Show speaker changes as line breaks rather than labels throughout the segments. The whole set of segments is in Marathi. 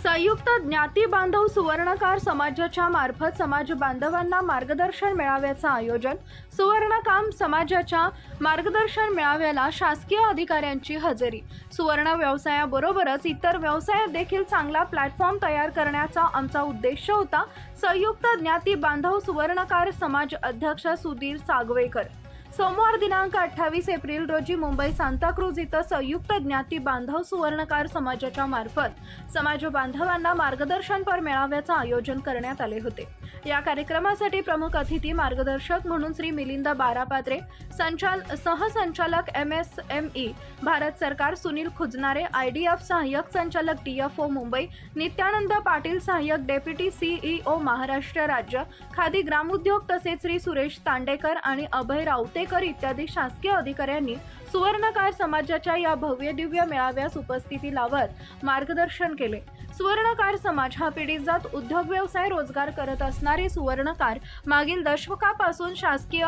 संयुक्त ज्ञाती बांधव सुवर्णकार समाजाच्या मार्फत समाज बांधवांना मार्गदर्शन मेळाव्याचं आयोजन। सुवर्णकाम समाजाच्या मार्गदर्शन मेळाव्याला शासकीय अधिकाऱ्यांची हजेरी। सुवर्ण व्यवसायाबरोबरच इतर व्यवसायात देखील चांगला प्लॅटफॉर्म तयार करण्याचा आमचा उद्देश होता। संयुक्त ज्ञाती बांधव सुवर्णकार समाज अध्यक्ष सुधीर सागवेकर। सोमवार दिनांक 28 एप्रिल रोजी मुंबई सांताक्रूज इथं संयुक्त ज्ञाती बांधव सुवर्णकार समाजाच्या मार्फत समाज बांधवांना मार्गदर्शनपर मेळाव्याचं आयोजन करण्यात आले होते। या कार्यक्रमासाठी प्रमुख अतिथी मार्गदर्शक म्हणून श्री मिलिंद बारापात्रे, सहसंचालक MSME भारत सरकार सुनील खुजनारे, IDF सहाय्यक संचालक TFO मुंबई नित्यानंद पाटील, सहाय्यक डेप्युटी CEO महाराष्ट्र राज्य खादी ग्रामोद्योग तसेच श्री सुरेश तांडेकर आणि अभय रावतेकर इत्यादी शासकीय अधिकाऱ्यांनी सुवर्णकार समाजाच्या या भव्य दिव्य मेळाव्यास उपस्थिती लावत मार्गदर्शन केले। सुवर्णकार समाज हा पिढीजात उद्योग व्यवसाय रोजगार करत असणारे सुवर्णकार मागील दशकापासून शासकीय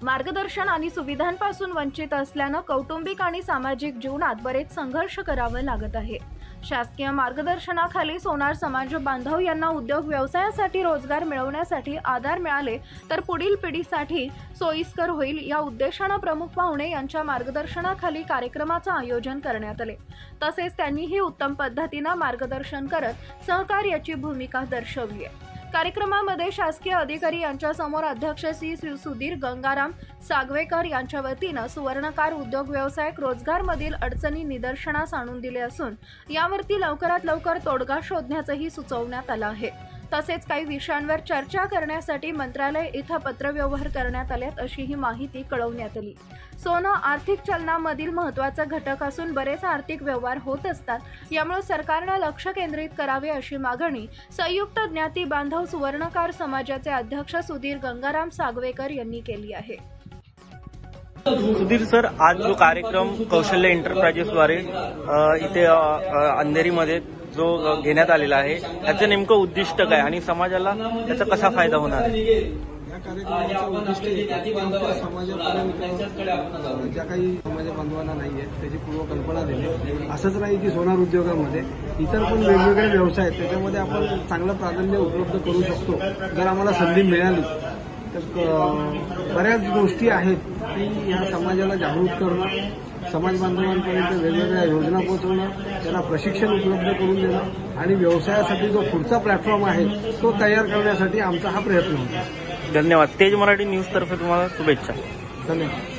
मार्गदर्शन आणि सुविधांपासून वंचित असल्याने कौटुंबिक आणि सामाजिक जीवनात बरेच संघर्ष करावे लागत आहे। शासकीय मार्गदर्शनाखाली सोनार समाज बांधव यांना उद्योग व्यवसायासाठी रोजगार मिळवण्यासाठी आधार मिळाले तर पुढील पिढीसाठी सोयीस्कर होईल या उद्देशाने प्रमुख पाहुणे यांच्या मार्गदर्शनाखाली कार्यक्रमाचे आयोजन करण्यात आले। तसेच त्यांनीही उत्तम पद्धतीने मार्गदर्शन करत सहकार्याची भूमिका दर्शवली आहे। कार्यक्रमामध्ये शासकीय अधिकारी यांच्या समोर अध्यक्ष श्री सुधीर गंगाराम सागवेकर यांच्या वतीने सुवर्णकार उद्योग व्यवसायिक रोजगारमधील अडचणी निदर्शनास आणून दिले असून यावरती लवकरात लवकर तोडगा शोधण्याचंही सुचवण्यात आलं आहे। तसेच काही विषयांवर चर्चा करण्यासाठी मंत्रालय इथं पत्रव्यवहार करण्यात आलेत अशी ही माहिती कळवण्यात आली। सोनं आर्थिक चलनामधील महत्त्वाचा घटक असून बरेच आर्थिक व्यवहार होत असतात, यामुळे सरकारने लक्ष केंद्रित करावे अशी मागणी संयुक्त ज्ञाती बांधव सुवर्णकार समाजाचे अध्यक्ष सुधीर गंगाराम सागवेकर यांनी केली आहे।
सुधीर सर, आज जो कार्यक्रम कौशल्य एंटरप्राइजेस द्वारे इथे अंधेरीमध्ये जो घेण्यात आलेला आहे त्याचं नेमकं उद्दिष्ट काय आणि समाजाला त्याचा कसा फायदा होणार आहे?
या कार्यक्रमाचं उद्दिष्ट समाजापर्यंत ज्या काही समाज बांधवांना नाही आहेत त्याची पूर्वकल्पना देणे। असंच नाही की सोनार उद्योगामध्ये इतर पण वेगवेगळे व्यवसाय आहेत, त्याच्यामध्ये आपण चांगलं प्राधान्य उपलब्ध करू शकतो जर आम्हाला संधी मिळाली तर। बऱ्याच गोष्टी आहेत की या समाजाला जागृत करणं, समाज बांधवांपर्यंत वेगवेगळ्या योजना पोहोचवणं, त्यांना प्रशिक्षण उपलब्ध करून देणं आणि व्यवसायासाठी जो पुढचा प्लॅटफॉर्म आहे तो तयार करण्यासाठी आमचा हा प्रयत्न होता।
धन्यवाद। तेज मराठी न्यूज तर्फे तुम्हाला शुभेच्छा।
धन्यवाद।